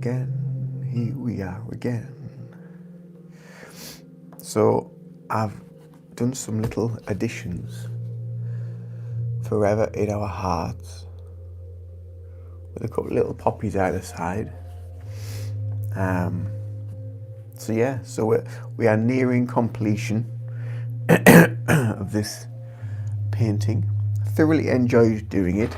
again, here we are again. So I've done some little additions. Forever in our hearts, with a couple of little poppies either side. So we are nearing completion of this painting. Thoroughly enjoyed doing it.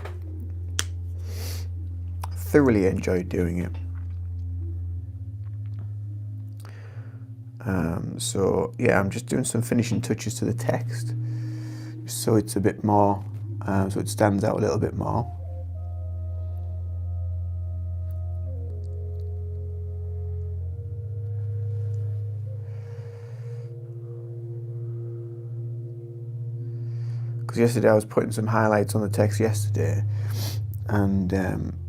I'm just doing some finishing touches to the text, so it's a bit more, so it stands out a little bit more. Because yesterday I was putting some highlights on the text yesterday, and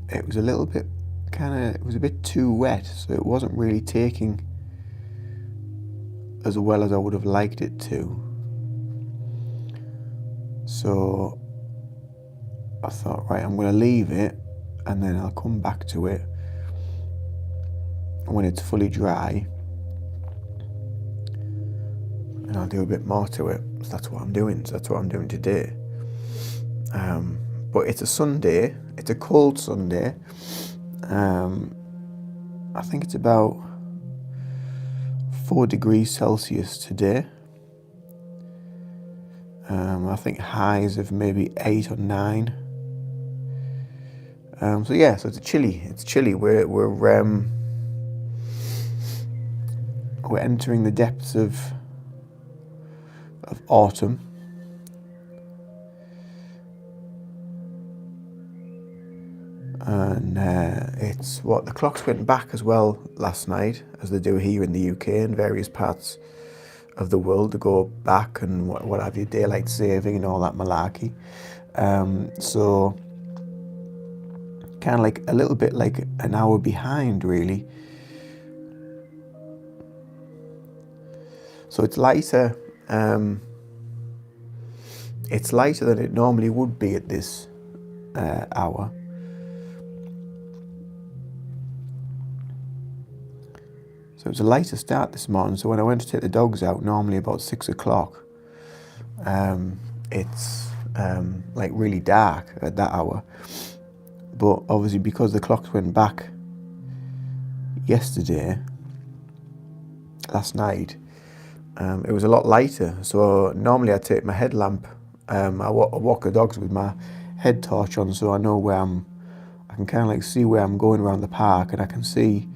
it was a little bit it was a bit too wet, so it wasn't really taking as well as I would have liked it to. So I thought, right, I'm going to leave it and then I'll come back to it when it's fully dry and I'll do a bit more to it. So that's what I'm doing. So that's what I'm doing today. But it's a Sunday. It's a cold Sunday. I think it's about 4 degrees Celsius today. I think highs of maybe 8 or 9. So it's chilly. It's chilly. We're entering the depths of autumn. And it's what the clocks went back as well last night, as they do here in the UK and various parts of the world. To go back and what have you, daylight saving and all that malarkey. So kind of like a little bit like an hour behind, really. So it's lighter. It's lighter than it normally would be at this hour. So it was a later start this morning. So when I went to take the dogs out, normally about 6 o'clock, it's like really dark at that hour. But obviously because the clocks went back last night, it was a lot lighter. So normally I take my headlamp, I walk the dogs with my head torch on, so I know I can kind of like see where I'm going around the park, and I can see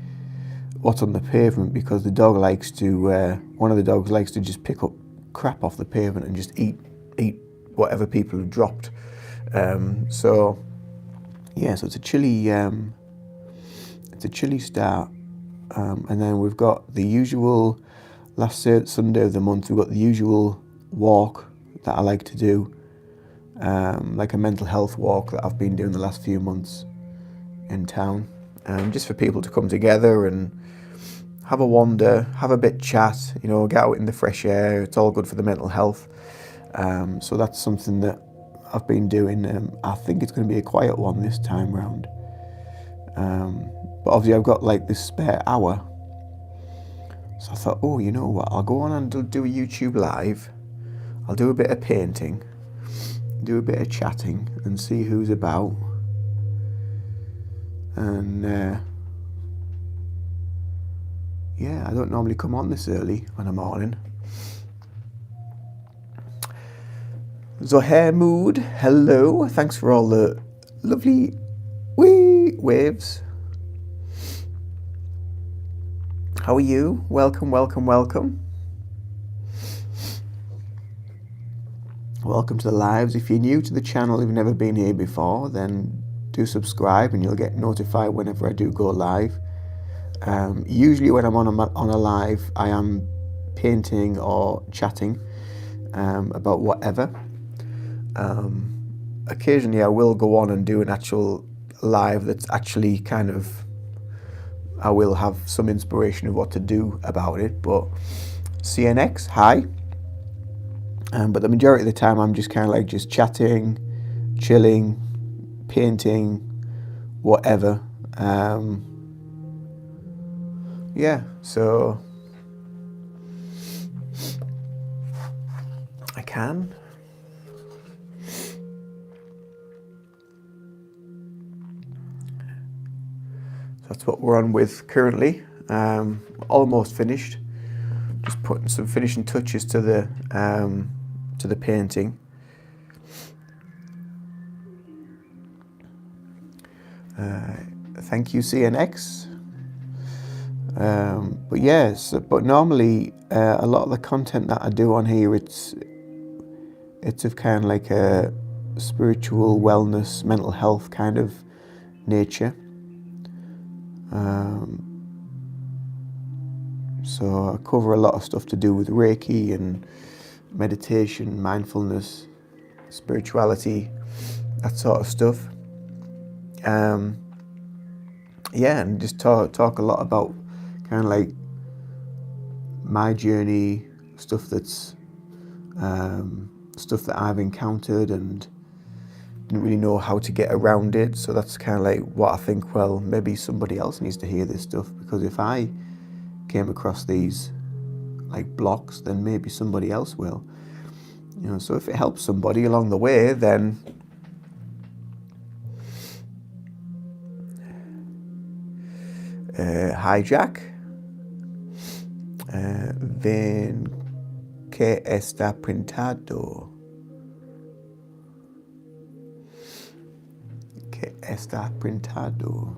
what's on the pavement, because one of the dogs likes to just pick up crap off the pavement and just eat whatever people have dropped. So it's a chilly start. And then we've got the usual, last Sunday of the month, we've got the usual walk that I like to do, like a mental health walk that I've been doing the last few months in town, just for people to come together and have a wander, have a bit chat, get out in the fresh air. It's all good for the mental health. So that's something that I've been doing. I think it's going to be a quiet one this time round. But obviously I've got like this spare hour. So I thought, you know what, I'll go on and do a YouTube live. I'll do a bit of painting, do a bit of chatting and see who's about. And I don't normally come on this early on a morning. Zohair Mood, hello. Thanks for all the lovely waves. How are you? Welcome. Welcome to the lives. If you're new to the channel, if you've never been here before, then do subscribe and you'll get notified whenever I do go live. Usually when I'm on a live, I am painting or chatting about whatever. Occasionally I will go on and do an actual live that's actually I will have some inspiration of what to do about it. But CNX, hi. But the majority of the time I'm just kind of like just chatting, chilling, painting, whatever. yeah, so I can. That's what we're on with currently. Almost finished. Just putting some finishing touches to the painting. Thank you, CNX. But yes, but normally a lot of the content that I do on here, it's of kind of like a spiritual wellness, mental health kind of nature. So I cover a lot of stuff to do with Reiki and meditation, mindfulness, spirituality, that sort of stuff. Yeah, and just talk a lot about kind of like my journey, stuff that I've encountered and didn't really know how to get around it. So that's kind of like what I think, well, maybe somebody else needs to hear this stuff, because if I came across these like blocks, then maybe somebody else will. You know, so if it helps somebody along the way, then hi Jack. Ven que está pintado. Que está pintado.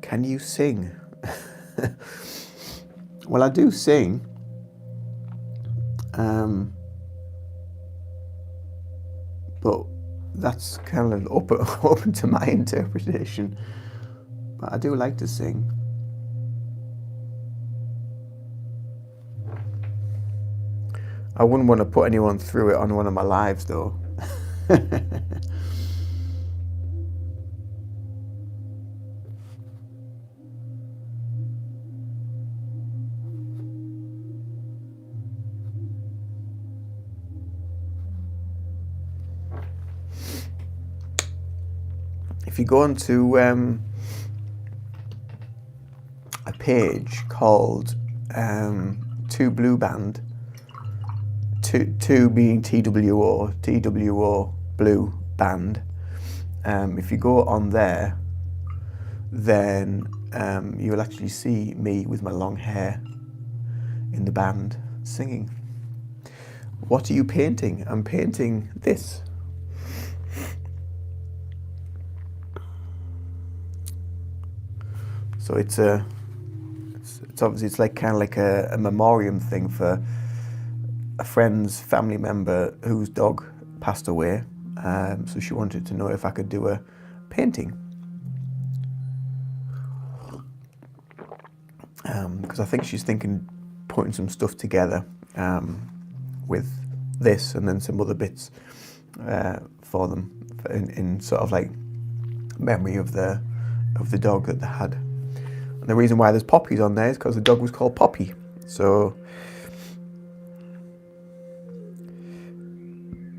Can you sing? Well, I do sing. But that's kind of open to my interpretation. But I do like to sing. I wouldn't want to put anyone through it on one of my lives, though. If you go onto a page called Two Blue Band, two being TWO Blue Band. If you go on there, then you'll actually see me with my long hair in the band singing. What are you painting? I'm painting this. So it's obviously, it's like kind of like a memoriam thing for a friend's family member whose dog passed away. So she wanted to know if I could do a painting. Because I think she's thinking putting some stuff together with this and then some other bits for them in sort of like memory of the dog that they had. And the reason why there's poppies on there is because the dog was called Poppy. So,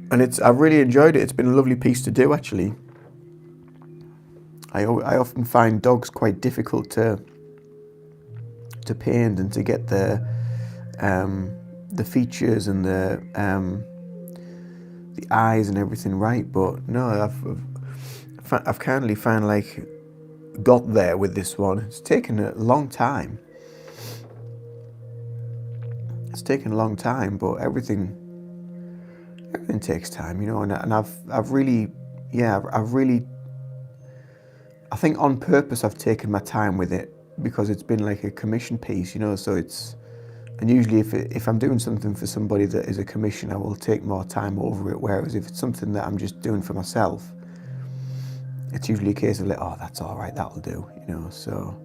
and I've really enjoyed it. It's been a lovely piece to do, actually. I often find dogs quite difficult to paint and to get the features and the eyes and everything right. But no, I've kindly found like got there with this one. It's taken a long time. It's taken a long time, but everything takes time, you know. And I've really, I think on purpose I've taken my time with it, because it's been like a commission piece, you know. So it's, and usually if I'm doing something for somebody that is a commission, I will take more time over it. Whereas if it's something that I'm just doing for myself, it's usually a case of like, oh, that's all right, that'll do, you know. So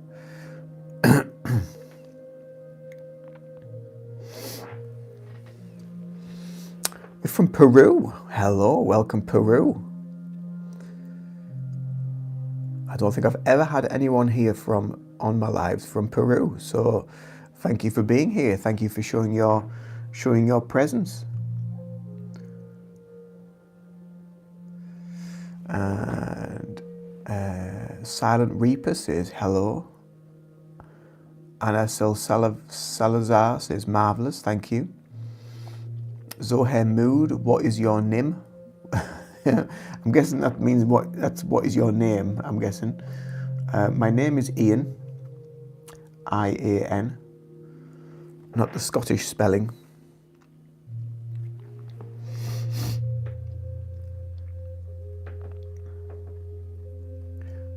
We're from Peru. Hello, welcome Peru. I don't think I've ever had anyone here on my lives from Peru. So thank you for being here. Thank you for showing your presence. And Silent Reaper says hello. Anna Salazar says marvelous, thank you. Zohair Mood, what is your name? I'm guessing that means what is your name, I'm guessing. My name is Ian, I-A-N, not the Scottish spelling.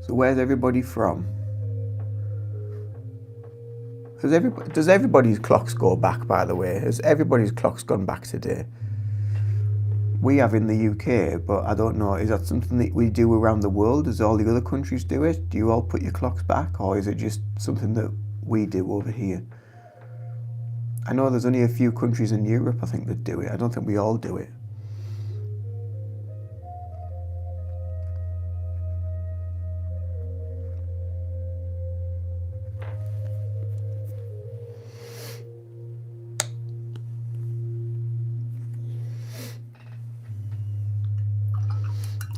So where's everybody from? Does everybody's clocks go back, by the way? Has everybody's clocks gone back today? We have in the UK, but I don't know, is that something that we do around the world? Does all the other countries do it? Do you all put your clocks back, or is it just something that we do over here? I know there's only a few countries in Europe, I think, that do it. I don't think we all do it.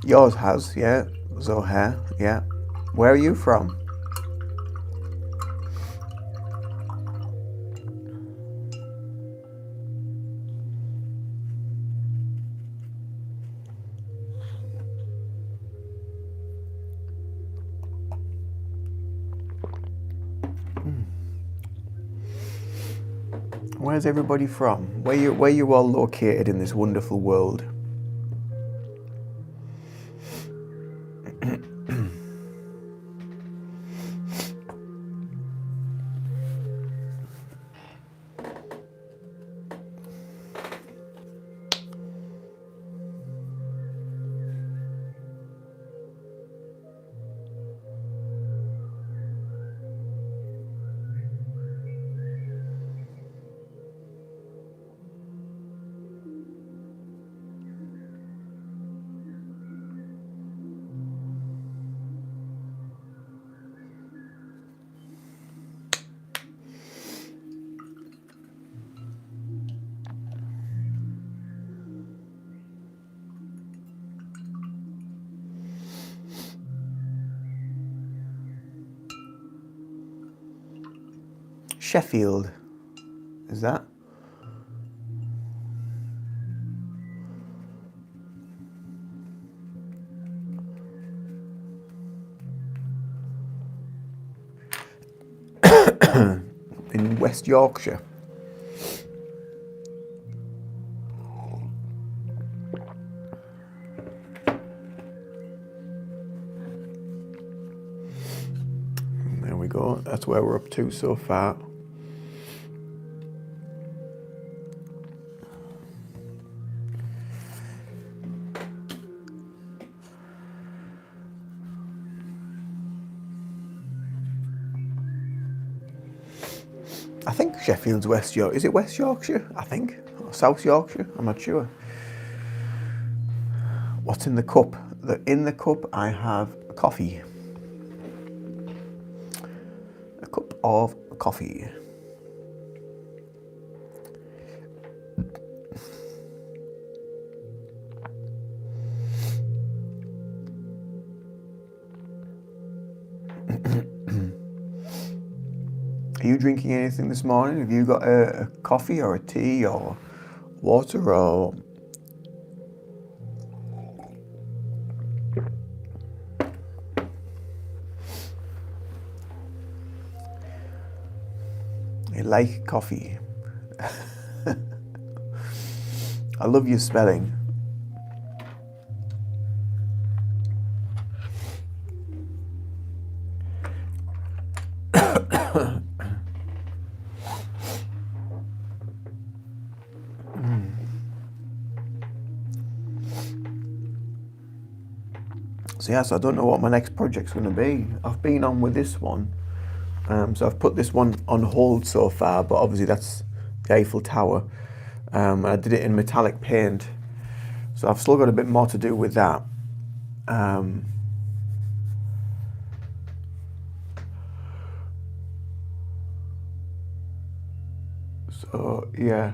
Yours has, yeah. Zohair, yeah. Where are you from? Where's everybody from? Where you all located in this wonderful world? Sheffield, is that? In West Yorkshire. There we go, that's where we're up to so far. I think Sheffield's West Yorkshire. Is it West Yorkshire? I think. Or South Yorkshire? I'm not sure. What's in the cup? In the cup I have coffee. A cup of coffee. Are you drinking anything this morning? Have you got a coffee or a tea or water or... I like coffee. I love your spelling. So yeah, so I don't know what my next project's going to be. I've been on with this one. So I've put this one on hold so far, but obviously that's the Eiffel Tower. I did it in metallic paint, So I've still got a bit more to do with that. So yeah.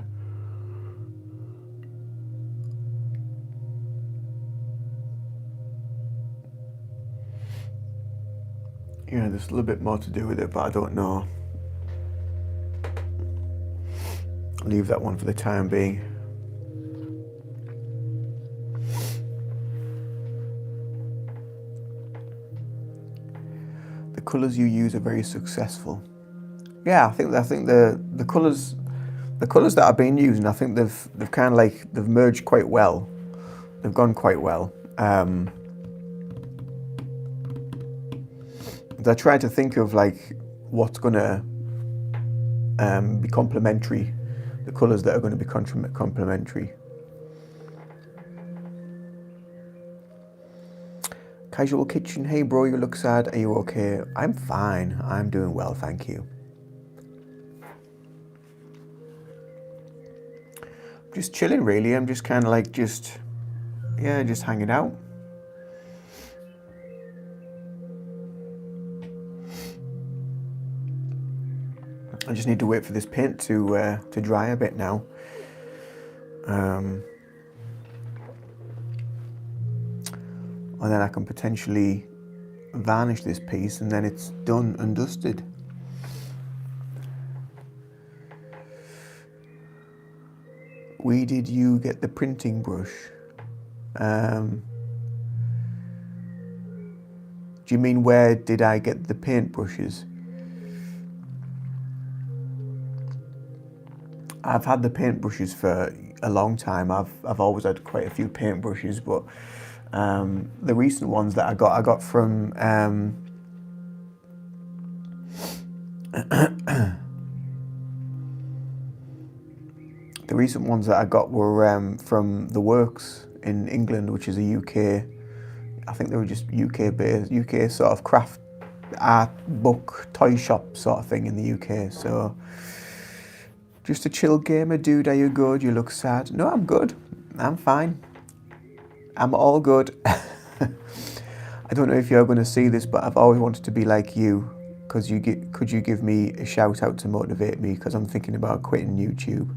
Yeah, there's a little bit more to do with it, but I don't know. I'll leave that one for the time being. The colours you use are very successful. Yeah, I think the colours that I've been using, I think they've kind of like they've merged quite well. They've gone quite well. I try to think of like what's gonna be complementary, the colours that are going to be complementary. Casual Kitchen, hey bro, you look sad. Are you okay? I'm fine. I'm doing well, thank you. Just chilling, really. I'm just kind of like just hanging out. I just need to wait for this paint to dry a bit now. And then I can potentially varnish this piece, and then it's done and dusted. Where did you get the printing brush? Do you mean where did I get the paint brushes? I've had the paint brushes for a long time. I've always had quite a few paint brushes, but the recent ones that I got from the recent ones that I got were from The Works in England, which is a UK. I think they were just UK-based, UK sort of craft art book toy shop sort of thing in the UK. So just a chill gamer, dude. Are you good? You look sad. No, I'm good. I'm fine. I'm all good. I don't know if you're going to see this, but I've always wanted to be like you. Could you give me a shout out to motivate me? Because I'm thinking about quitting YouTube.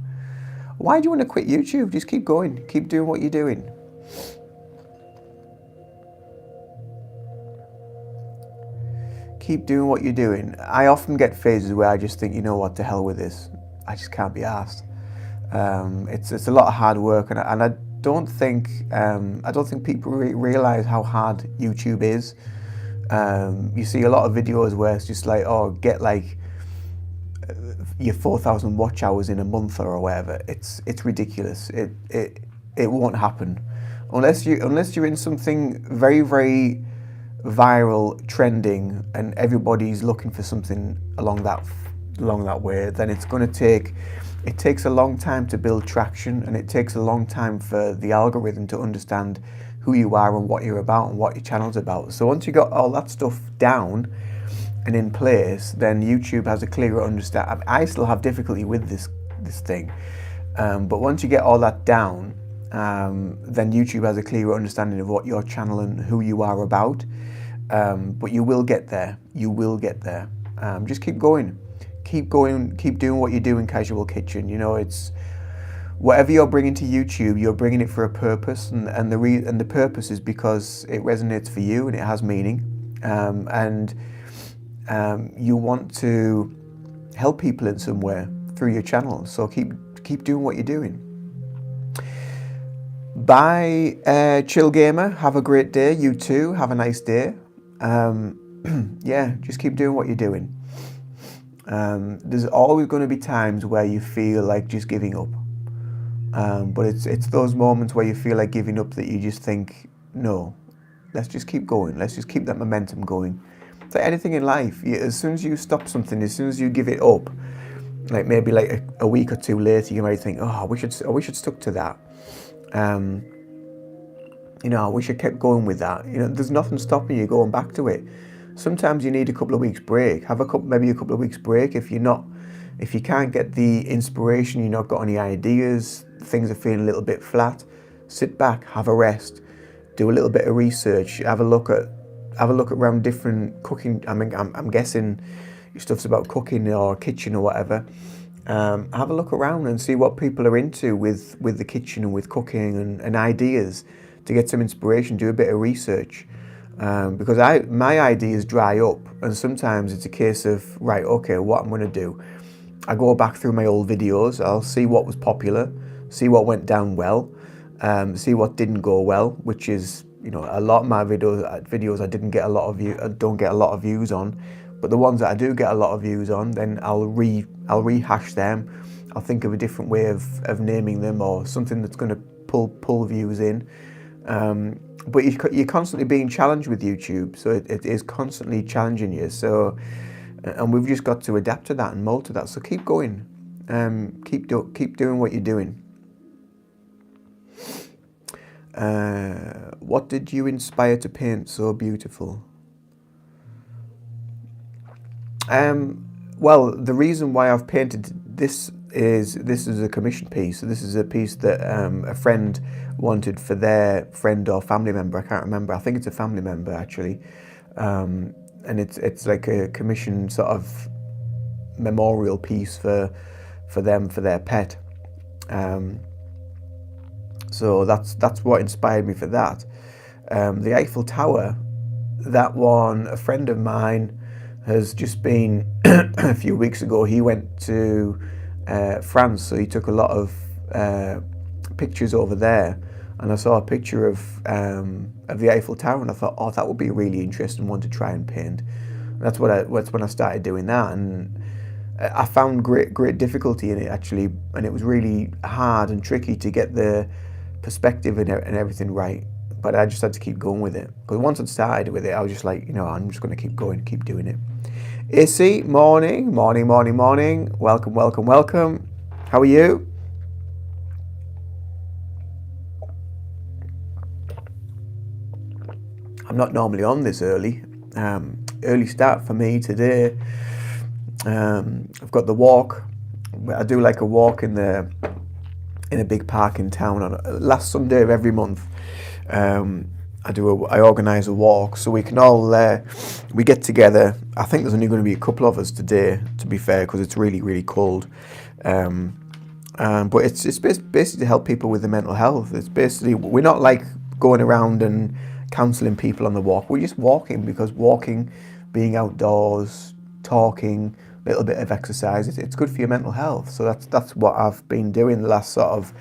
Why do you want to quit YouTube? Just keep going. Keep doing what you're doing. Keep doing what you're doing. I often get phases where I just think, you know what, to hell with this. I just can't be asked. It's a lot of hard work, and I don't think people realize how hard YouTube is. You see a lot of videos where it's just like, oh, get like your 4,000 watch hours in a month or whatever. It's ridiculous. It won't happen unless you're in something very, very viral, trending, and everybody's looking for something along that way. Then it's going to take. It takes a long time to build traction, and it takes a long time for the algorithm to understand who you are and what you're about and what your channel's about. So once you got all that stuff down and in place, then YouTube has a clearer understanding. I still have difficulty with this thing, but once you get all that down, then YouTube has a clearer understanding of what your channel and who you are about. But you will get there. You will get there. Just keep going. Keep doing what you do in Casual Kitchen. You know, it's whatever you're bringing to YouTube, you're bringing it for a purpose, and the purpose is because it resonates for you and it has meaning, and you want to help people in some way through your channel. So keep doing what you're doing. Bye, Chill Gamer. Have a great day. You too. Have a nice day. Yeah, just keep doing what you're doing. There's always going to be times where you feel like just giving up, but it's those moments where you feel like giving up that you just think, no, let's just keep going. Let's just keep that momentum going. It's like anything in life. As soon as you stop something, as soon as you give it up, like maybe like a week or two later, you might think, oh, I wish I'd stuck to that. You know, I wish I kept going with that. You know, there's nothing stopping you going back to it. Sometimes you need a couple of weeks break. Have maybe a couple of weeks break if you can't get the inspiration, you've not got any ideas, things are feeling a little bit flat. sit back, have a rest, do a little bit of research, have a look around different cooking. I mean, I'm guessing stuff's about cooking or kitchen or whatever. Have a look around and see what people are into with the kitchen and with cooking and ideas to get some inspiration. Do a bit of research. Because my ideas dry up, and sometimes it's a case of, right, okay, what I'm going to do, I go back through my old videos, I'll see what was popular, see what went down well, see what didn't go well, which is, a lot of my videos I don't get a lot of views on, but the ones that I do get a lot of views on, then I'll rehash them. I'll think of a different way of naming them, or something that's going to pull views in. But you're constantly being challenged with YouTube, so it is constantly challenging you. So, and we've just got to adapt to that and mold to that. So keep going, keep doing what you're doing. What did you inspire to paint so beautiful? Well, the reason why I've painted this is a commission piece. So this is a piece that a friend wanted for their friend or family member. I can't remember. I think it's a family member actually, and it's like a commission sort of memorial piece for them, for their pet. So that's what inspired me for that. The Eiffel Tower, that one, a friend of mine has just been a few weeks ago. He went to France, so he took a lot of pictures over there, and I saw a picture of the Eiffel Tower, and I thought, oh, that would be a really interesting one to try and paint. And that's when I started doing that, and I found great difficulty in it actually, and it was really hard and tricky to get the perspective and everything right. But I just had to keep going with it, because once I'd started with it, I was just like, I'm just going to keep going, keep doing it. Issy, morning. Welcome. How are you? I'm not normally on this early. Early start for me today. I've got the walk. I do like a walk in a big park in town on last Sunday of every month. I organise a walk so we can all we get together. I think there's only going to be a couple of us today, to be fair, because it's really cold. But it's basically to help people with their mental health. It's basically, we're not like going around and counselling people on the walk. We're just walking, because walking, being outdoors, talking, a little bit of exercise, it's good for your mental health. So that's what I've been doing the last sort of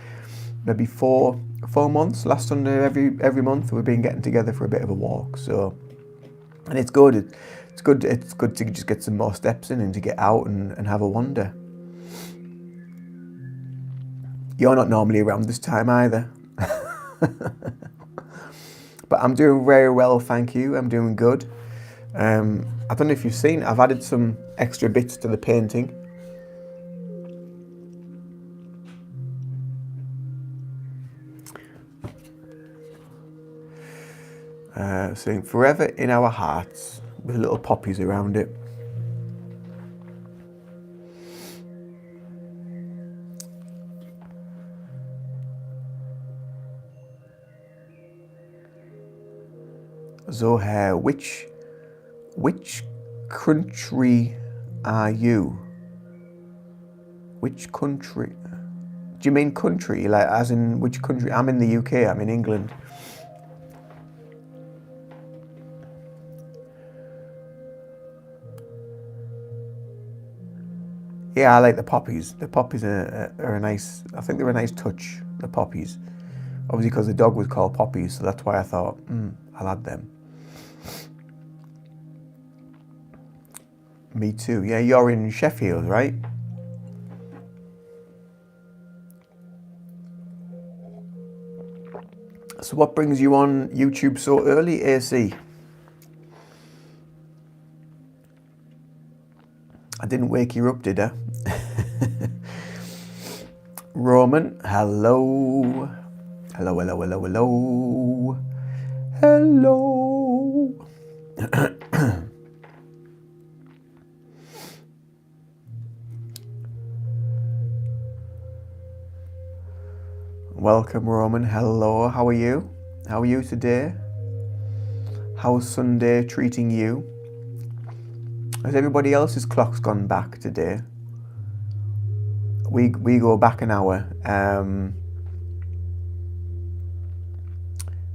maybe four months. Last Sunday every month we've been getting together for a bit of a walk. So, and it's good. It's good to just get some more steps in and to get out and have a wander. You're not normally around this time either. But I'm doing very well, thank you. I'm doing good. I don't know if you've seen, I've added some extra bits to the painting. Saying forever in our hearts, with little poppies around it. Zohair, which country are you? Which country? Do you mean country, like as in which country? I'm in the UK, I'm in England. Yeah, I like the poppies. The poppies are a nice, I think they're a nice touch, the poppies. Obviously because the dog was called Poppy, so that's why I thought, I'll add them. Me too. Yeah, you're in Sheffield, right? So what brings you on YouTube so early, AC? I didn't wake you up, did I? Roman, hello. Hello. Welcome, Roman. Hello, how are you? How are you today? How's Sunday treating you? Has everybody else's clock's gone back today? We go back an hour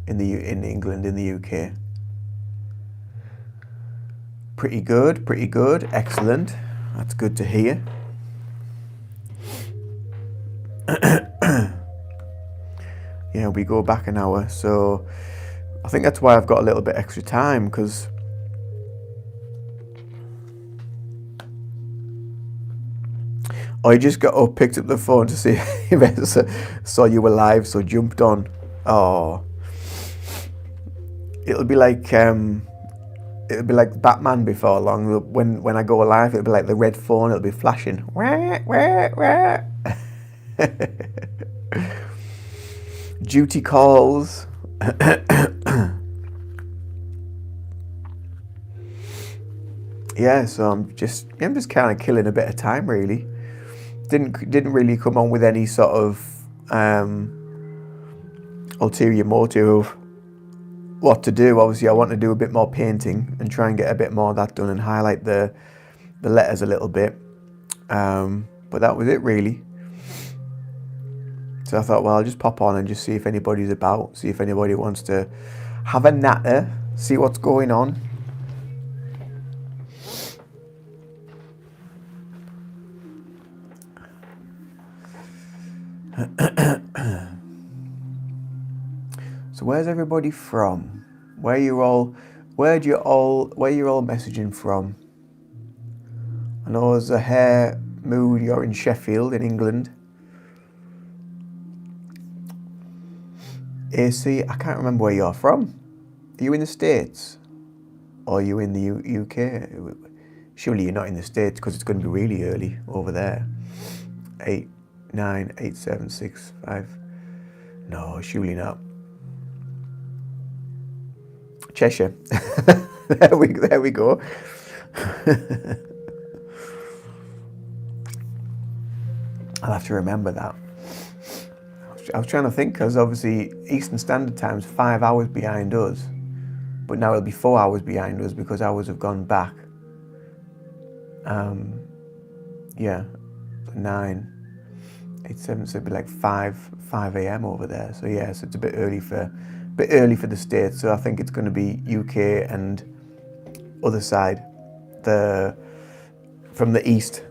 in England, in the UK. Pretty good, excellent. That's good to hear. Yeah, we go back an hour, so I think that's why I've got a little bit extra time, because I just got up, picked up the phone to see if I saw you were live, so jumped on. Oh, it'll be like Batman before long. When I go live, it'll be like the red phone. It'll be flashing. Duty calls. Yeah, so I'm just kind of killing a bit of time, really. Didn't really come on with any sort of ulterior motive of what to do. Obviously, I want to do a bit more painting and try and get a bit more of that done and highlight the letters a little bit. But that was it, really. So I thought, well, I'll just pop on and just see if anybody's about, see if anybody wants to have a natter, see what's going on. So where's everybody from? Where you're all messaging from? I know Zahir Mood, you're in Sheffield, in England. AC, I can't remember where you're from. Are you in the States? Or are you in the UK? Surely you're not in the States, because it's going to be really early over there. 8, 9, 8, 7, 6, 5. No, surely not. Cheshire. There we go. I'll have to remember that. I was trying to think, because obviously Eastern Standard Time's 5 hours behind us, but now it'll be 4 hours behind us because hours have gone back. Yeah, 9, 8, 7, so it'd be like 5 a.m. over there. So yeah, so it's a bit early for the States. So I think it's going to be UK and other side, from the East,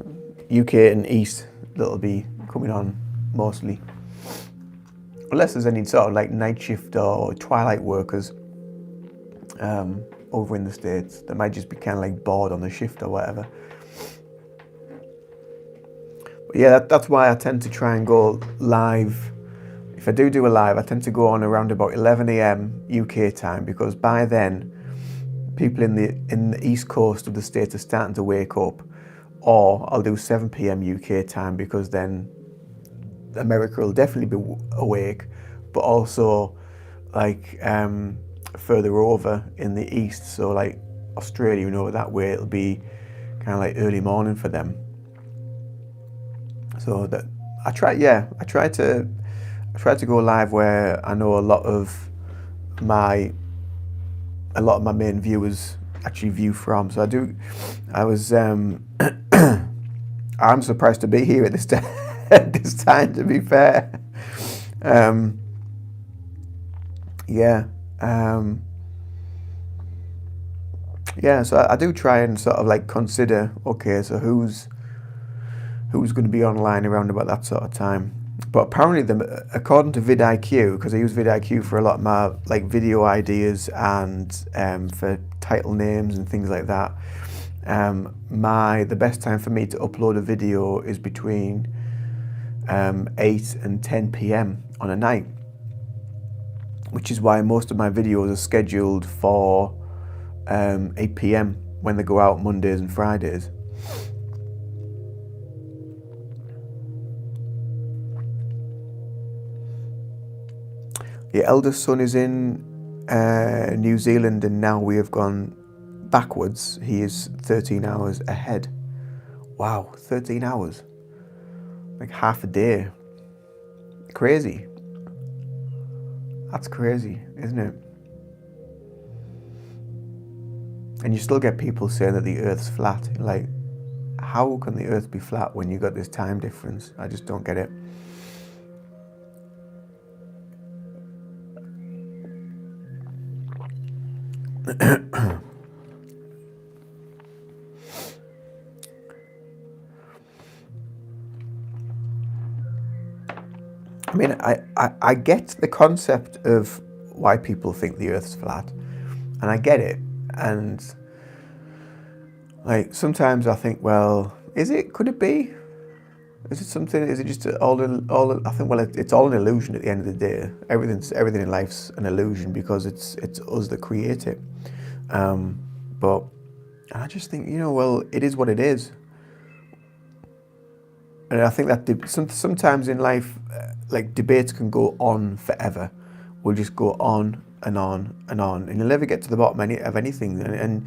UK and East, that'll be coming on mostly. Unless there's any sort of like night shift or twilight workers over in the States that might just be kind of like bored on the shift or whatever. But yeah, that's why I tend to try and go live. If I do a live, I tend to go on around about 11 a.m. UK time, because by then people in the east coast of the States are starting to wake up. Or I'll do 7 p.m. UK time, because then America will definitely be awake, but also like further over in the east, so like Australia, that way it'll be kind of like early morning for them. So that I try to go live where I know a lot of my main viewers actually view from. So I'm surprised to be here at this time. At this time, to be fair. So I do try and sort of like consider, okay, so who's going to be online around about that sort of time. But apparently, according to vidIQ, because I use vidIQ for a lot of my like video ideas and for title names and things like that, the best time for me to upload a video is between 8 and 10 p.m. on a night, which is why most of my videos are scheduled for 8 p.m. when they go out Mondays and Fridays. Your eldest son is in New Zealand, and now we have gone backwards. He is 13 hours ahead. Wow, 13 hours. Like half a day. Crazy. That's crazy, isn't it? And you still get people saying that the Earth's flat. Like, how can the Earth be flat when you got this time difference? I just don't get it. I mean, I get the concept of why people think the Earth's flat, and I get it. And like sometimes I think, well, is it? Could it be? Is it something? Is it just all? I think, well, it's all an illusion at the end of the day. Everything in life's an illusion because it's us that create it. But I just think, well, it is what it is. And I think that sometimes in life, like debates can go on forever. We'll just go on and on and on, and you'll never get to the bottom of anything, and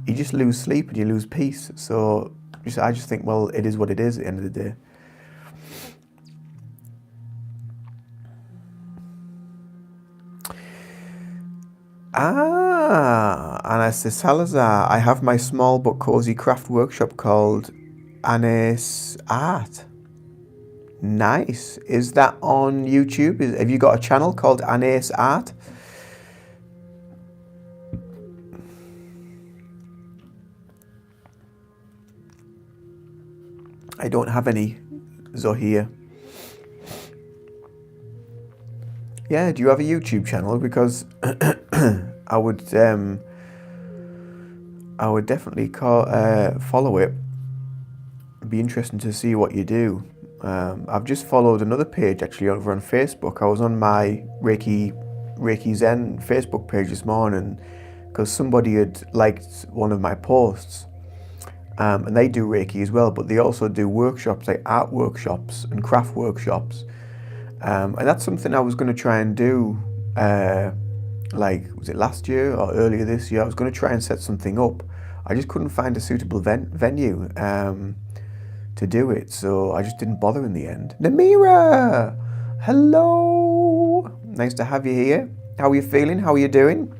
you just lose sleep and you lose peace. So I just think, well, it is what it is at the end of the day. Anna says, Salazar, I have my small but cozy craft workshop called Anna's Art. Nice. Is that on YouTube? Have you got a channel called Anna's Art? I don't have any, Zohir. Yeah, do you have a YouTube channel? Because I would definitely follow it. It'd be interesting to see what you do. I've just followed another page actually over on Facebook. I was on my Reiki Zen Facebook page this morning because somebody had liked one of my posts. And they do Reiki as well, but they also do workshops, like art workshops and craft workshops. And that's something I was going to try and do, was it last year or earlier this year? I was going to try and set something up. I just couldn't find a suitable venue to do it, so I just didn't bother in the end. Namira! Hello! Nice to have you here. How are you feeling? How are you doing?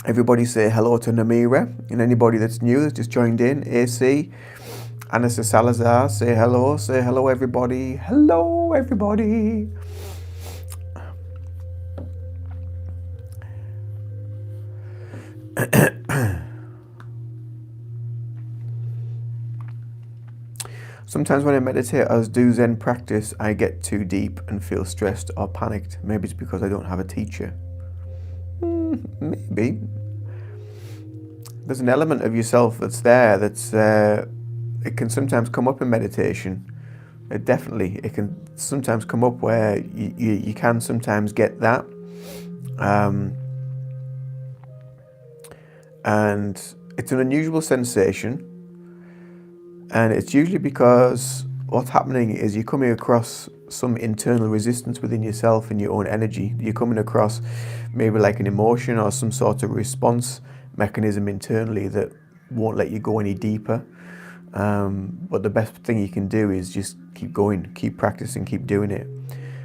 Everybody say hello to Namira, and anybody that's new that's just joined in, AC, Anna Salazar, say hello everybody, hello everybody. Sometimes when I meditate or do Zen practice, I get too deep and feel stressed or panicked. Maybe it's because I don't have a teacher. Maybe. There's an element of yourself that's there it can sometimes come up in meditation. It can sometimes come up where you can sometimes get that. And it's an unusual sensation. And it's usually because what's happening is you're coming across some internal resistance within yourself and your own energy. You're coming across maybe like an emotion or some sort of response mechanism internally that won't let you go any deeper. But the best thing you can do is just keep going, keep practicing, keep doing it.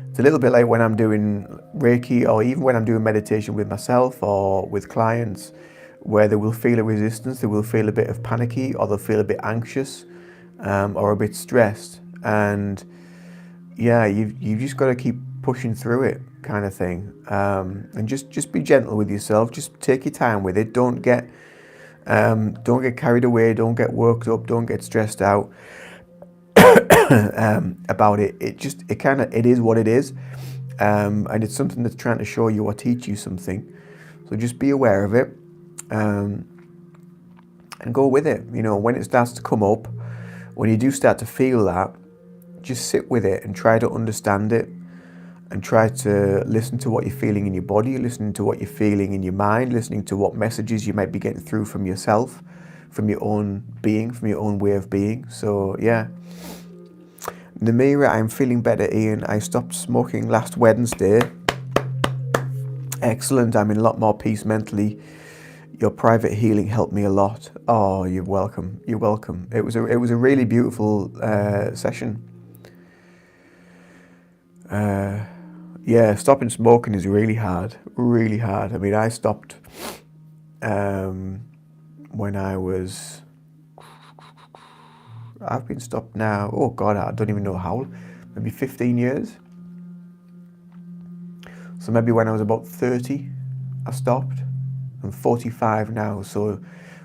It's a little bit like when I'm doing Reiki or even when I'm doing meditation with myself or with clients, where they will feel a resistance, they will feel a bit of panicky, or they'll feel a bit anxious or a bit stressed. And yeah, you've just got to keep pushing through it, kind of thing. And just be gentle with yourself. Just take your time with it. Don't get carried away. Don't get worked up. Don't get stressed out about it. It is what it is, and it's something that's trying to show you or teach you something. So just be aware of it, and go with it. When it starts to come up, when you do start to feel that, just sit with it and try to understand it, and try to listen to what you're feeling in your body, listening to what you're feeling in your mind, listening to what messages you might be getting through from yourself, from your own being, from your own way of being. So yeah. Namira, I'm feeling better, Ian. I stopped smoking last Wednesday. Excellent. I'm in a lot more peace mentally. Your private healing helped me a lot. Oh, you're welcome. You're welcome. It was a really beautiful session. Yeah, stopping smoking is really hard. Really hard. I mean, I stopped when I've been stopped now. Oh God, I don't even know how. Maybe 15 years. So maybe when I was about 30, I stopped. I'm 45 now, so,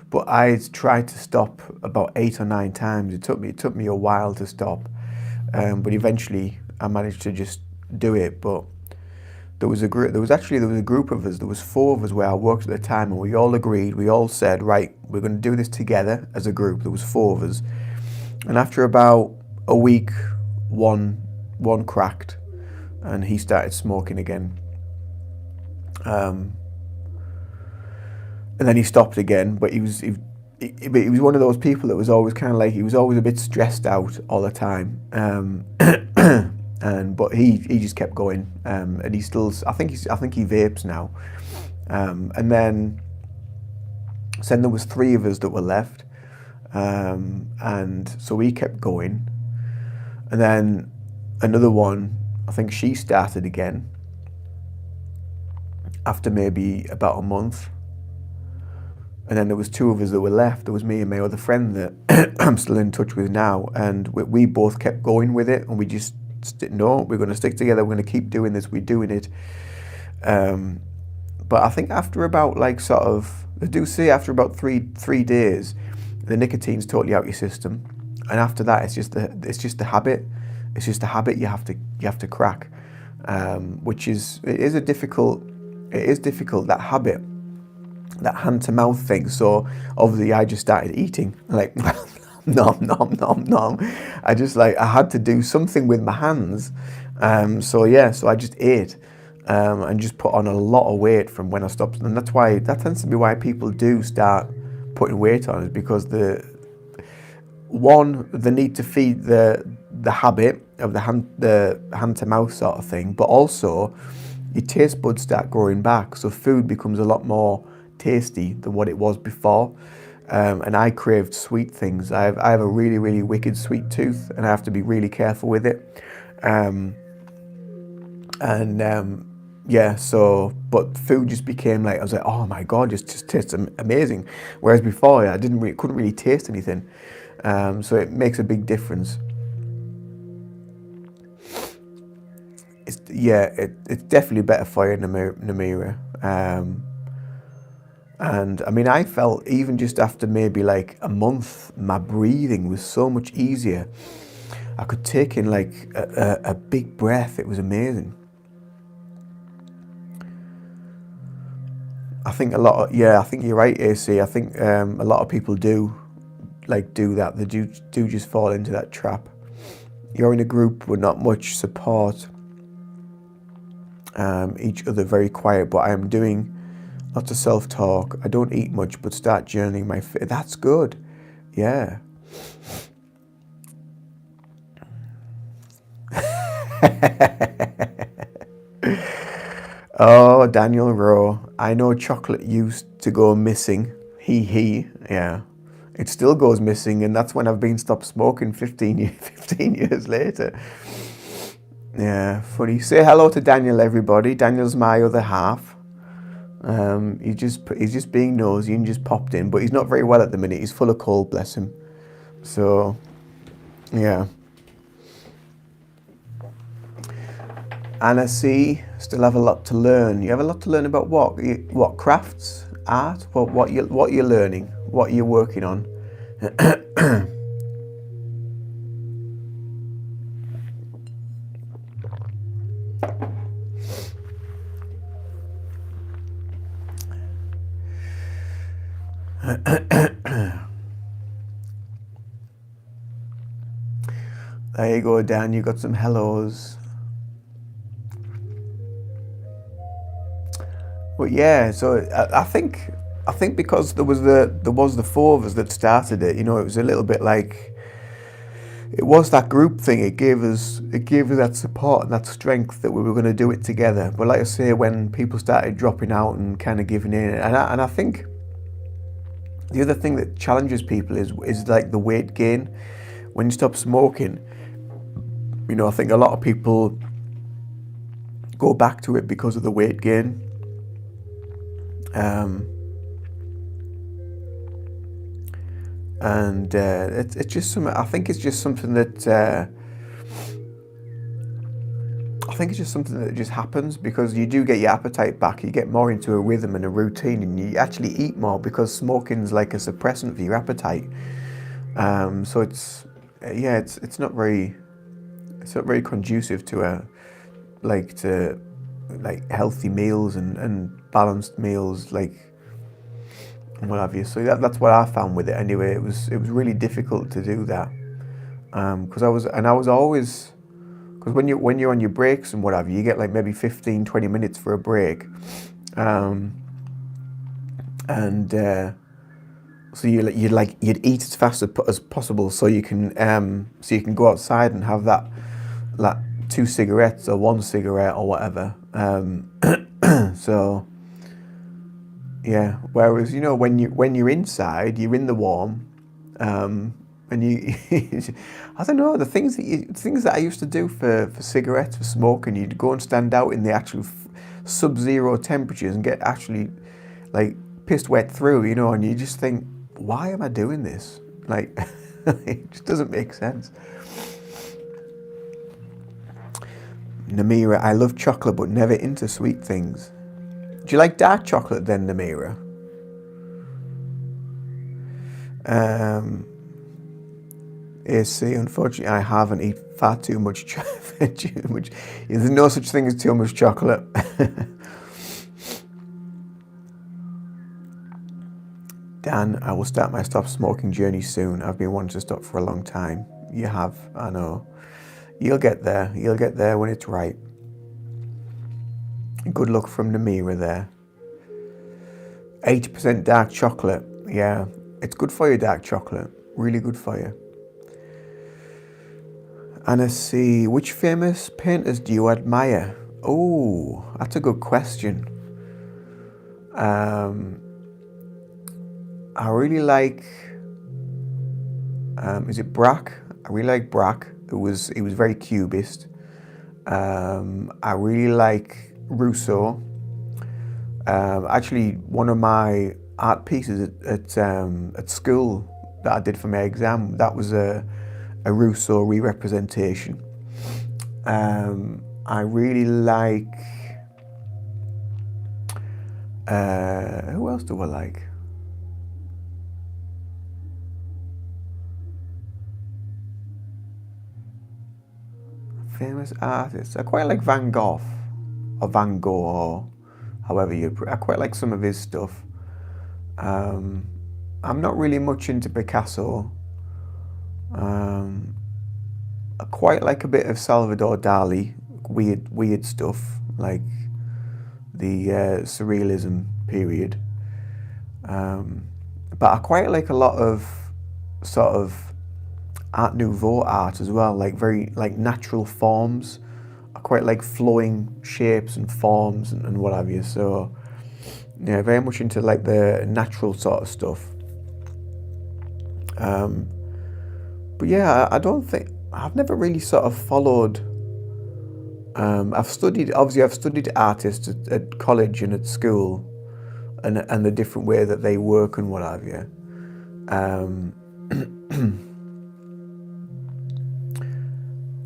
but I tried to stop about 8 or 9 times. It took me a while to stop, but eventually I managed to just do it. But there was a group of us. There was 4 of us where I worked at the time, and we all agreed. We all said, right, we're going to do this together as a group. There was 4 of us, and after about a week, one cracked, and he started smoking again. And then he stopped again, but he was one of those people that was always kind of like, he was always a bit stressed out all the time, but he just kept going, and he still, I think he vapes now, and then there was 3 of us that were left, and so we kept going, and then another one, I think she started again after maybe about a month. And then there was 2 of us that were left. There was me and my other friend that I'm still in touch with now. And we both kept going with it. And we just, no, we're going to stick together. We're going to keep doing this. We're doing it. But I think after about they do say after about three days, the nicotine's totally out your system. And after that, it's just the habit. It's just a habit you have to crack, which is difficult, that habit. That hand to mouth thing. So obviously I just started eating, like nom nom nom nom. I had to do something with my hands. So I just ate, and just put on a lot of weight from when I stopped. And that tends to be why people do start putting weight on, is because the need to feed the habit of the hand to mouth sort of thing, but also your taste buds start growing back, so food becomes a lot more tasty than what it was before, and I craved sweet things. I have a really, really wicked sweet tooth, and I have to be really careful with it. But food just became like, I was like, oh my God, just tastes amazing. Whereas before, I couldn't really taste anything. So it makes a big difference. It's definitely better for you, Namira. And I mean, I felt even just after maybe like a month, my breathing was so much easier. I could take in like a big breath. It was amazing. I think I think you're right, AC. I think a lot of people do that. They do just fall into that trap. You're in a group with not much support, each other very quiet, but I am doing lots of self-talk. I don't eat much, but start journaling my food. That's good. Yeah. Oh, Daniel Rowe. I know chocolate used to go missing. Yeah. It still goes missing, and that's when I've been stopped smoking 15 years later. Yeah, funny. Say hello to Daniel, everybody. Daniel's my other half. He's just being nosy and just popped in, but he's not very well at the minute. He's full of cold, bless him. So, yeah. Anna C, still have a lot to learn. You have a lot to learn about what crafts, art, what you're learning, what you're working on. There you go, Dan. You got some hellos. But yeah, so I think because there was the 4 of us that started it. You know, it was a little bit like, it was that group thing. It gave us that support and that strength that we were going to do it together. But like I say, when people started dropping out and kind of giving in, and I think The other thing that challenges people is like the weight gain. When you stop smoking, I think a lot of people go back to it because of the weight gain. And it's just something. I think it's just something that just happens because you do get your appetite back. You get more into a rhythm and a routine, and you actually eat more because smoking's like a suppressant for your appetite. So it's not very conducive to healthy meals and balanced meals and what have you. So that's what I found with it anyway. It was really difficult to do that because I was always, because when you're on your breaks and what have you, you get like maybe 15-20 minutes for a break, so you'd eat as fast as possible so you can go outside and have that 2 cigarettes or 1 cigarette or whatever. So yeah. Whereas when you're inside, you're in the warm, and you I don't know, the things that I used to do for cigarettes, for smoking, you'd go and stand out in the actual sub-zero temperatures and get actually like pissed wet through, and you just think, why am I doing this? Like, it just doesn't make sense. Namira, I love chocolate but never into sweet things. Do you like dark chocolate then, Namira? AC, unfortunately, I haven't eaten far too much chocolate. There's no such thing as too much chocolate. Dan, I will start my stop smoking journey soon. I've been wanting to stop for a long time. You have, I know. You'll get there. You'll get there when it's right. Good luck from Namira there. 80% dark chocolate. Yeah, it's good for you, dark chocolate. Really good for you. Anna C, which famous painters do you admire? Oh, that's a good question. I really like, is it Braque? I really like Braque. He was very cubist. I really like Rousseau. Actually, one of my art pieces at school that I did for my exam, that was a Rousseau re-representation. I really like, who else do I like? Famous artists. I quite like Van Gogh, or Van Gogh, or however I quite like some of his stuff. I'm not really much into Picasso. I quite like a bit of Salvador Dali, weird stuff, like the surrealism period. But I quite like a lot of sort of Art Nouveau art as well, like very natural forms. I quite like flowing shapes and forms and what have you. So yeah, very much into like the natural sort of stuff. But yeah, I don't think I've never really sort of followed. I've studied artists at college and at school, and the different way that they work and what have you.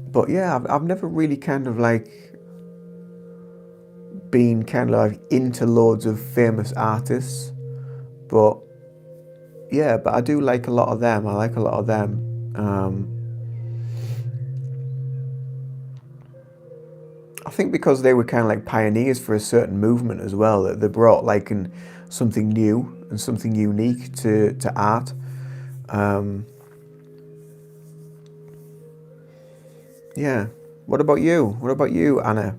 But yeah, I've never really kind of like been kind of like into loads of famous artists, but yeah, but I do like a lot of them. I like a lot of them. I think because they were kind of like pioneers for a certain movement as well, that they brought like something new and something unique to art. Yeah. What about you? What about you, Anna?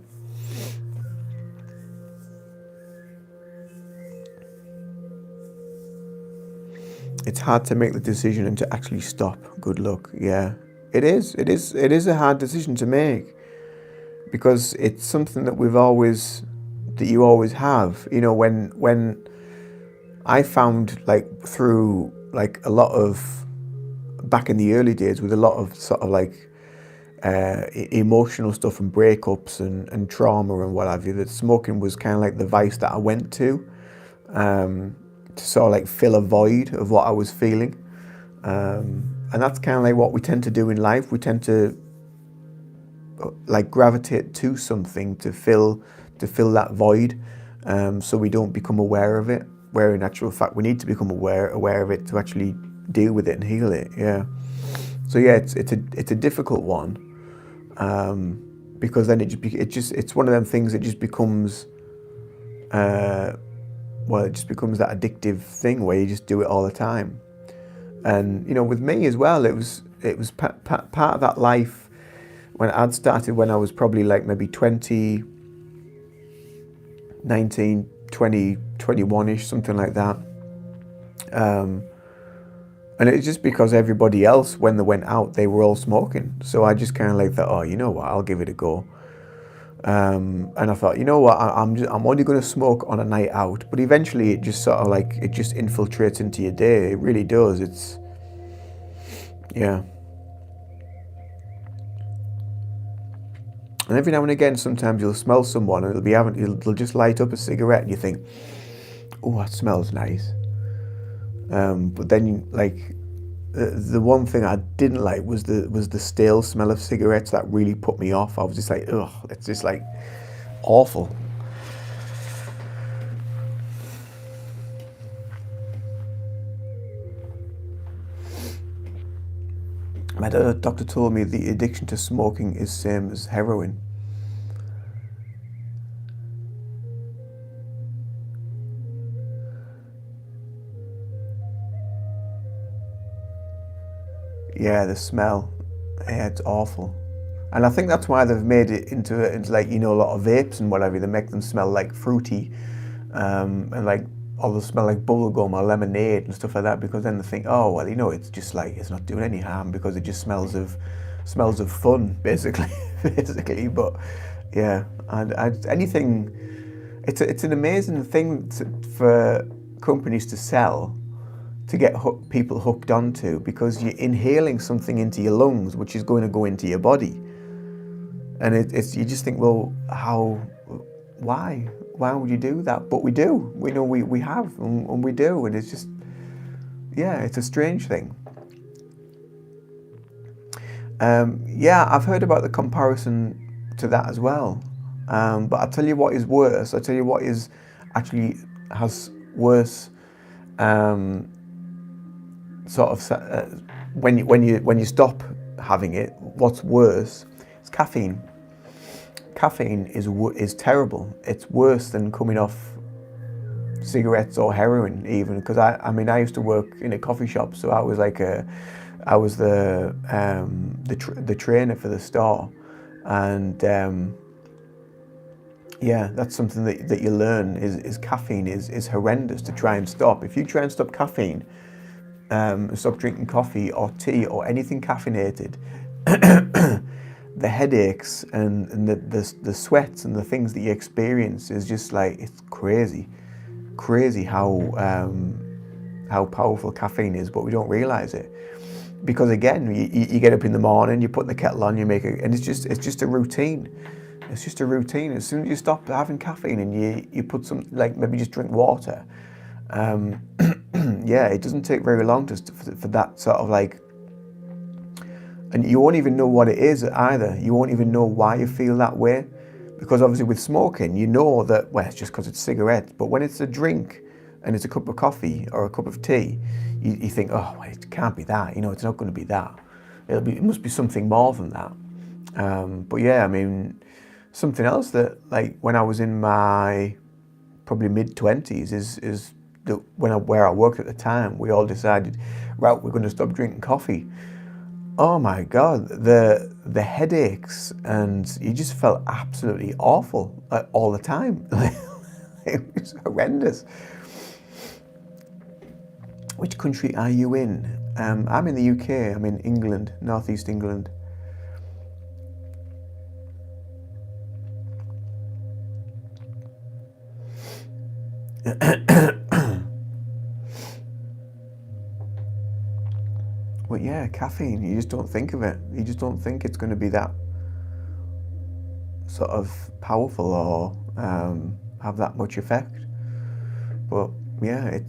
It's hard to make the decision and to actually stop. Good luck. Yeah. It is a hard decision to make, because it's something that you always have. When I found like through like a lot of back in the early days with a lot of sort of like emotional stuff and breakups and trauma and what have you, that smoking was kind of like the vice that I went to sort of like fill a void of what I was feeling. And that's kind of like what we tend to do in life. We tend to like gravitate to something to fill that void, so we don't become aware of it. Where in actual fact, we need to become aware of it to actually deal with it and heal it. Yeah. So yeah, it's a difficult one, because then it's one of them things that just becomes it just becomes that addictive thing where you just do it all the time. And with me as well, it was part of that life when I'd started when I was probably like maybe 20, 19, 20, 21-ish, something like that. And it's just because everybody else, when they went out, they were all smoking. So I just kind of like thought, oh, you know what, I'll give it a go. And I thought, you know what, I'm only going to smoke on a night out. But eventually it just sort of like, it just infiltrates into your day. It really does. Yeah. And every now and again, sometimes you'll smell someone and they'll just light up a cigarette and you think, oh, that smells nice. But then the one thing I didn't like was the stale smell of cigarettes. That really put me off. I was just like, ugh, it's just like awful. My doctor told me the addiction to smoking is same as heroin. Yeah, the smell. Yeah, it's awful. And I think that's why they've made it into like, a lot of vapes and whatever. They make them smell like fruity, and like, or they'll smell like bubblegum or lemonade and stuff like that, because then they think, oh, well, it's just like, it's not doing any harm because it just smells of fun, basically. Basically. But yeah, anything, it's an amazing thing for companies to sell, to get people hooked onto, because you're inhaling something into your lungs which is going to go into your body. And it's you just think, well, why would you do that? But we do. We know we have, and we do. And it's just, yeah, it's a strange thing. Yeah, I've heard about the comparison to that as well. But I'll tell you what is worse. I'll tell you what is actually has worse, sort of when you stop having it. What's worse is caffeine. Caffeine is terrible. It's worse than coming off cigarettes or heroin, even, because I used to work in a coffee shop, so I was the trainer for the store, and yeah, that's something that you learn is caffeine is horrendous to try and stop. If you try and stop caffeine, stop drinking coffee or tea or anything caffeinated, the headaches and the sweats and the things that you experience is just like, it's crazy how powerful caffeine is, but we don't realize it, because again, you get up in the morning, you put the kettle on, you make it, and it's just a routine. It's just a routine. As soon as you stop having caffeine and you put some, like, maybe just drink water, yeah, it doesn't take very long for that sort of like, and you won't even know what it is either. You won't even know why you feel that way, because obviously with smoking, you know that, well, it's just because it's cigarettes. But when it's a drink and it's a cup of coffee or a cup of tea, you think, oh, well, it can't be that. It's not going to be that. It must be something more than that. But yeah, I mean, something else that, like, when I was in my probably mid-20s is where I worked at the time, we all decided, right, we're going to stop drinking coffee. Oh my God, the headaches, and you just felt absolutely awful all the time. It was horrendous. Which country are you in? I'm in the UK. I'm in England, northeast England. But yeah, caffeine, you just don't think of it. You just don't think it's going to be that sort of powerful or have that much effect. But yeah, it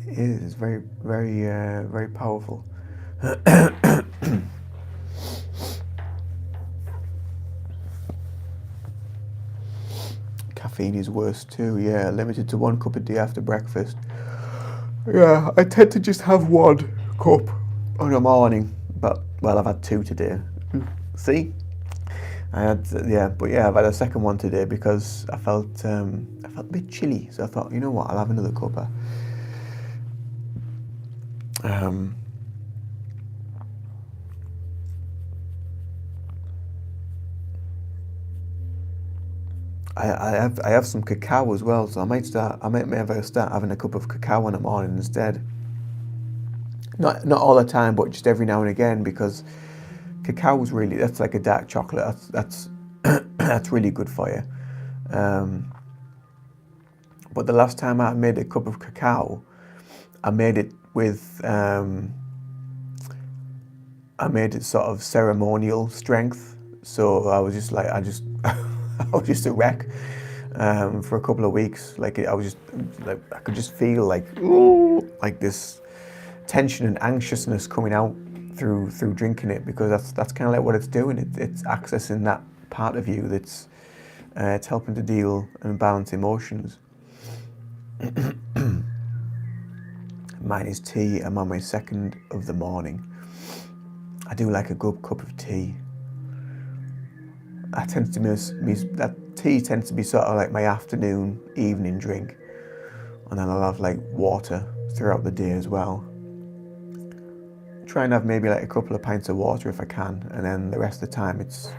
is very, very, very powerful. Caffeine is worse too. Yeah, limited to 1 cup a day after breakfast. Yeah, I tend to just have 1 cup in the morning, but well, I've had 2 today. See, but yeah, I've had a second one today because I felt a bit chilly, so I thought, you know what, I'll have another cuppa. I have some cacao as well, so I might maybe start having a cup of cacao in the morning instead. Not all the time, but just every now and again, because cacao is really, that's like a dark chocolate. That's that's really good for you. But the last time I made a cup of cacao, I made it with I made it sort of ceremonial strength. So I was just like, I was just a wreck for a couple of weeks. Like I was just like, I could just feel like this tension and anxiousness coming out through drinking it, because that's kind of like what it's doing. It's accessing that part of you that's it's helping to deal and balance emotions. Mine is tea. I'm on my 2nd of the morning. I do like a good cup of tea. That tea tends to be sort of like my afternoon, evening drink, and then I'll have like water throughout the day as well. Try and have maybe like a couple of pints of water if I can, and then the rest of the time it's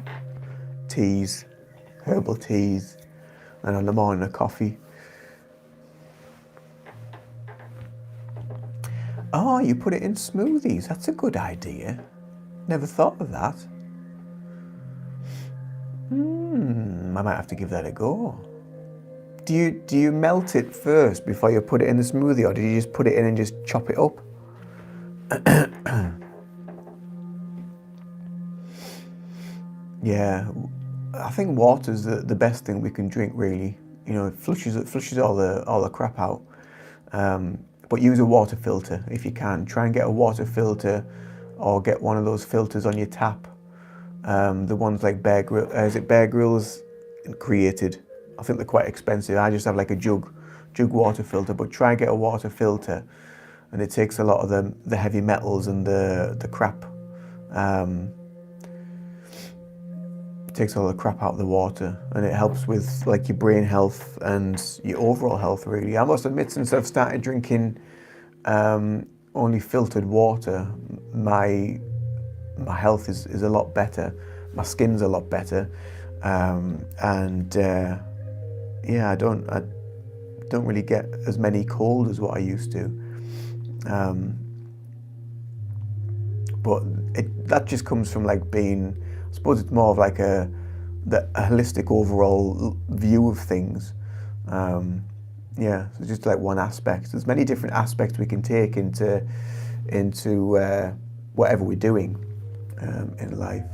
teas, herbal teas, and in the morning a coffee. Oh, you put it in smoothies. That's a good idea. Never thought of that. I might have to give that a go. Do you melt it first before you put it in the smoothie, or do you just put it in and just chop it up? Yeah, I think water's the best thing we can drink, really. You know, it flushes all the crap out. But use a water filter if you can. Try and get a water filter, or get one of those filters on your tap. The ones like Bear Grylls created. I think they're quite expensive. I just have like a jug water filter, but try and get a water filter, and it takes a lot of the heavy metals and the crap. It takes all the crap out of the water, and it helps with like your brain health and your overall health, really. I must admit, since I've started drinking only filtered water, my health is a lot better. My skin's a lot better, and yeah, I don't really get as many colds as what I used to. But that just comes from like being, I suppose it's more of like a holistic overall view of things. Yeah, so just like one aspect. There's many different aspects we can take into whatever we're doing in life.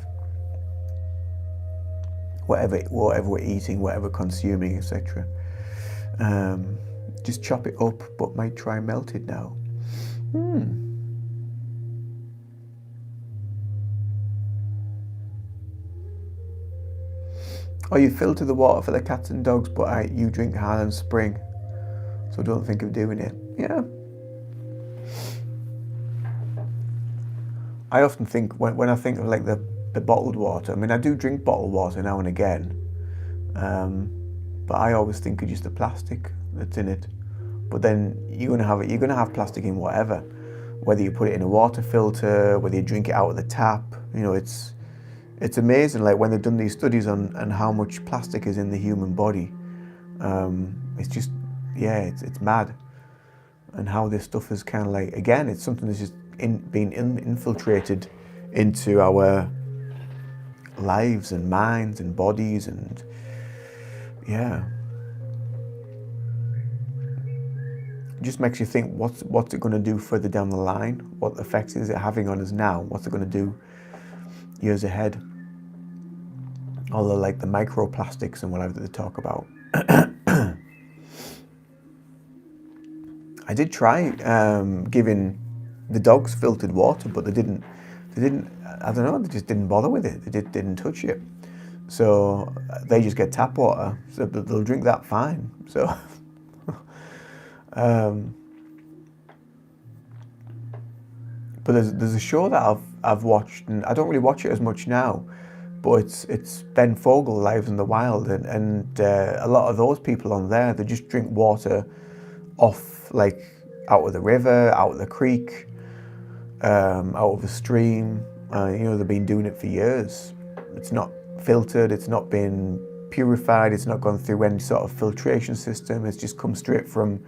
Whatever we're eating, whatever consuming, etc. Just chop it up, but might try and melt it now. Oh, you filter the water for the cats and dogs, but you drink Highland Spring, so don't think of doing it. Yeah. I often think, when I think of like the bottled water, I mean, I do drink bottled water now and again, but I always think of just the plastic that's in it. But then you're gonna have plastic in whatever, whether you put it in a water filter, whether you drink it out of the tap. You know, it's amazing, like when they've done these studies on how much plastic is in the human body. It's just, yeah, it's mad. And how this stuff is kind of like, again, it's something that's just being infiltrated into our lives and minds and bodies, and just makes you think, what's it going to do further down the line? What effects is it having on us now? What's it going to do years ahead? All the like the microplastics and whatever that they talk about. I did try giving the dogs filtered water, but they didn't. I don't know. They just didn't bother with it. They didn't touch it. So they just get tap water. So they'll drink that fine. So. But there's a show that I've watched, and I don't really watch it as much now, but it's Ben Fogle, Lives in the Wild, and a lot of those people on there, they just drink water off, like out of the river, out of the creek, out of a stream. They've been doing it for years. It's not filtered, it's not been purified, it's not gone through any sort of filtration system. It's just come straight from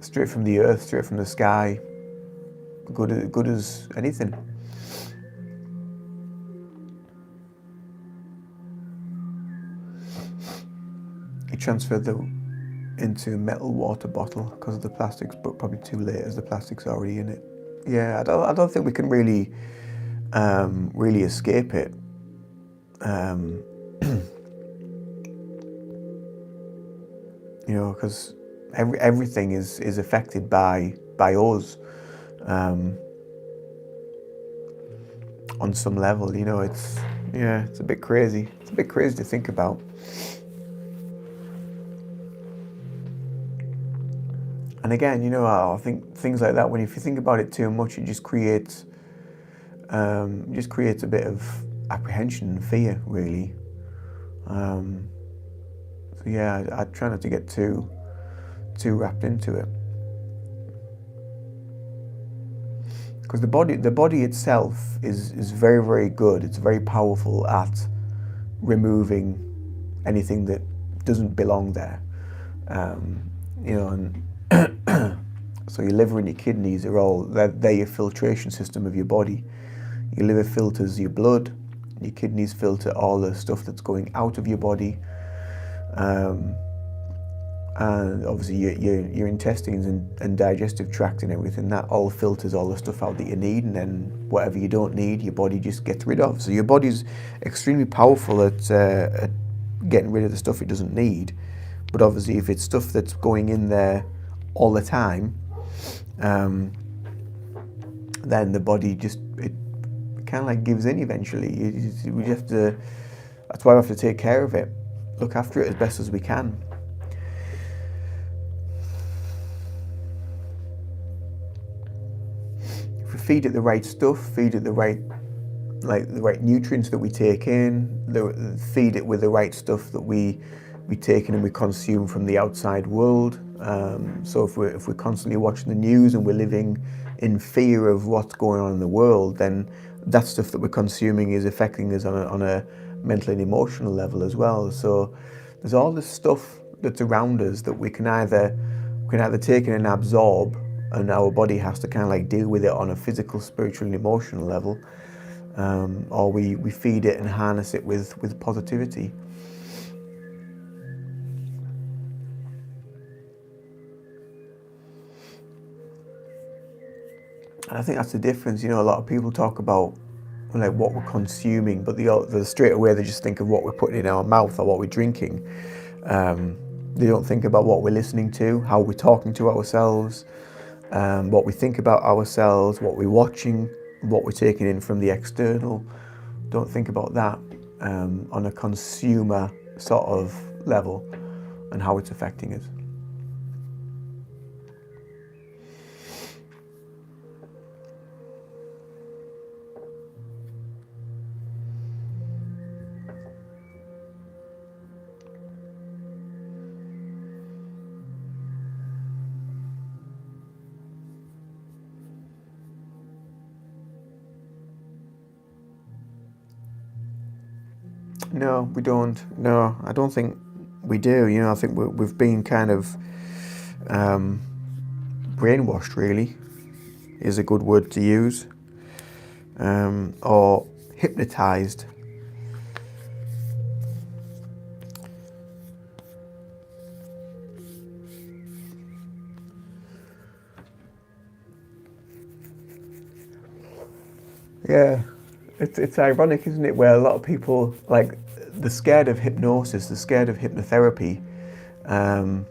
the earth, straight from the sky. Good as anything. He transferred them into a metal water bottle because of the plastics, but probably too late as the plastic's already in it. Yeah, I don't think we can really escape it. Because everything is affected by us. On some level, it's a bit crazy. It's a bit crazy to think about. And again, I think things like that, if you think about it too much, it just creates a bit of apprehension and fear, really. So yeah, I try not to get too wrapped into it. Because the body itself is very, very good. It's very powerful at removing anything that doesn't belong there. And so your liver and your kidneys they're your filtration system of your body. Your liver filters your blood. Your kidneys filter all the stuff that's going out of your body. And obviously your intestines and digestive tract and everything, that all filters all the stuff out that you need, and then whatever you don't need, your body just gets rid of. So your body's extremely powerful at getting rid of the stuff it doesn't need. But obviously if it's stuff that's going in there all the time, then the body it kind of like gives in eventually. We have to. That's why we have to take care of it, look after it as best as we can. If we feed it the right stuff, feed it the right nutrients that we take in, feed it with the right stuff that we take in and we consume from the outside world. So if we're constantly watching the news and we're living in fear of what's going on in the world, then that stuff that we're consuming is affecting us on a mental and emotional level as well. So there's all this stuff that's around us that we can either take in and absorb, and our body has to kind of like deal with it on a physical, spiritual, and emotional level, or we feed it and harness it with positivity. And I think that's the difference. A lot of people talk about like what we're consuming, but the straight away they just think of what we're putting in our mouth or what we're drinking. They don't think about what we're listening to, how we're talking to ourselves, what we think about ourselves, what we're watching, what we're taking in from the external. Don't think about that on a consumer sort of level and how it's affecting us. No, we don't. No, I don't think we do. I think we've been kind of brainwashed, really, is a good word to use, or hypnotized. Yeah, it's ironic, isn't it? Where a lot of people like they're scared of hypnosis, they're scared of hypnotherapy, um,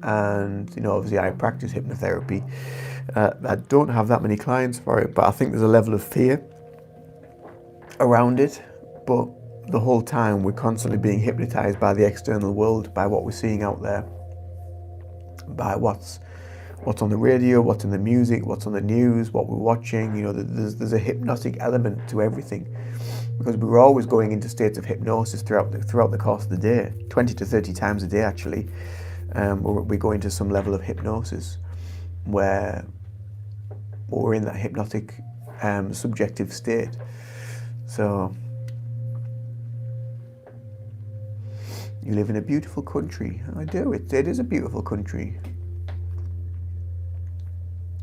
and you know, obviously, I practice hypnotherapy. I don't have that many clients for it, but I think there's a level of fear around it. But the whole time, we're constantly being hypnotized by the external world, by what we're seeing out there, by what's on the radio, what's in the music, what's on the news, what we're watching. You know, there's a hypnotic element to everything, because we're always going into states of hypnosis throughout the course of the day, 20 to 30 times a day actually. We go into some level of hypnosis where we're in that hypnotic subjective state. So you live in a beautiful country. I do. It is a beautiful country.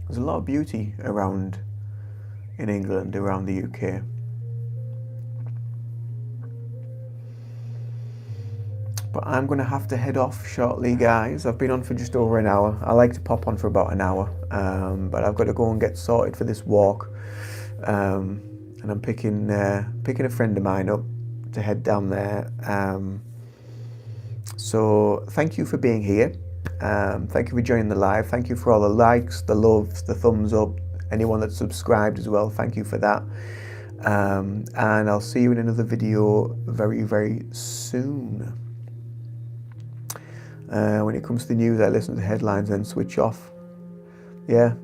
There's a lot of beauty around in England, around the UK. But I'm going to have to head off shortly, guys. I've been on for just over an hour. I like to pop on for about an hour, but I've got to go and get sorted for this walk. And I'm picking a friend of mine up to head down there. So thank you for being here. Thank you for joining the live. Thank you for all the likes, the loves, the thumbs up. Anyone that's subscribed as well, thank you for that. And I'll see you in another video very, very soon. When it comes to the news, I listen to the headlines and switch off. Yeah,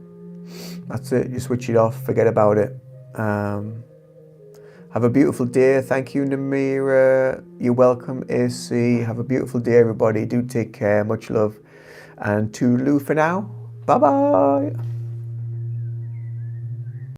that's it. You switch it off, forget about it. Have a beautiful day. Thank you, Namira. You're welcome, AC. Have a beautiful day, everybody. Do take care. Much love. And toodaloo for now. Bye-bye.